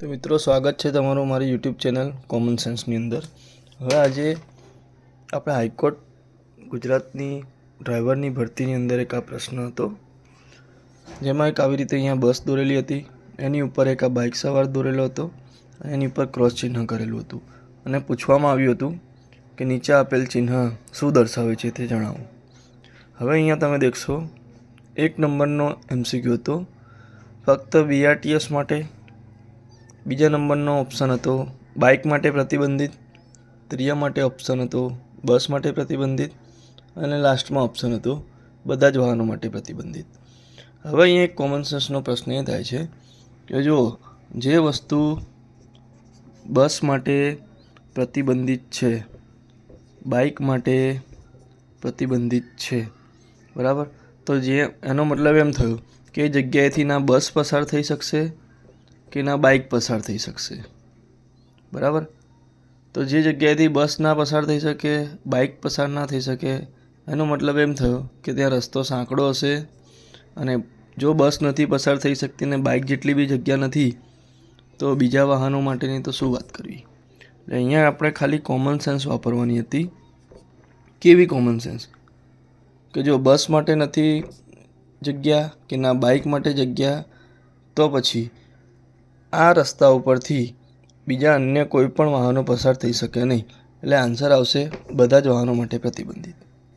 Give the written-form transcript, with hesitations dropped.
તો મિત્રો સ્વાગત છે તમારું મારી યુટ્યુબ ચેનલ કોમન સેન્સની અંદર। હવે આજે આપણે હાઈકોર્ટ ગુજરાતની ડ્રાઈવરની ભરતીની અંદર એક આ પ્રશ્ન હતો, જેમાં એક આવી રીતે અહીંયા બસ દોરેલી હતી, એની ઉપર એક આ બાઇક સવાર દોરેલો હતો અને એની ઉપર ક્રોસ ચિહ્ન કરેલું હતું અને પૂછવામાં આવ્યું હતું કે નીચે આપેલ ચિહ્ન શું દર્શાવે છે તે જણાવો। હવે અહીંયા તમે દેખશો 1 નંબરનો MCQ હતો ફક્ત BRTS માટે, બીજા નંબરનો ઓપ્શન હતો બાઇક માટે પ્રતિબંધિત, ત્રીજા માટે ઓપ્શન હતો બસ માટે પ્રતિબંધિત અને લાસ્ટમાં ઓપ્શન હતો બધા જ વાહનો માટે પ્રતિબંધિત। હવે અહીંયા એક કોમન સેન્સનો પ્રશ્ન એ થાય છે કે જો જે વસ્તુ બસ માટે પ્રતિબંધિત છે, બાઇક માટે પ્રતિબંધિત છે, બરાબર, તો જે એનો મતલબ એમ થયો કે એ જગ્યાએથી ના બસ પસાર થઈ શકશે કે ના બાઇક પસાર થઈ શકશે, બરાબર। તો જે જગ્યાએથી બસ ના પસાર થઈ શકે, બાઇક પસાર ના થઈ શકે, એનો મતલબ એમ થયો કે ત્યાં રસ્તો સાંકડો હશે અને જો બસ નથી પસાર થઈ શકતી ને બાઇક જેટલી બી જગ્યા નથી તો બીજા વાહનો માટેની તો શું વાત કરવી। એટલે અહીંયા આપણે ખાલી કોમન સેન્સ વાપરવાની હતી। કેવી કોમન સેન્સ કે જો બસ માટે નથી જગ્યા કે ના બાઇક માટે જગ્યા, તો પછી આ રસ્તા ઉપરથી બીજા અન્ય કોઈ પણ વાહનો પસાર થઈ શકે નહીં, એટલે આન્સર આવશે બધા જ વાહનો માટે પ્રતિબંધિત।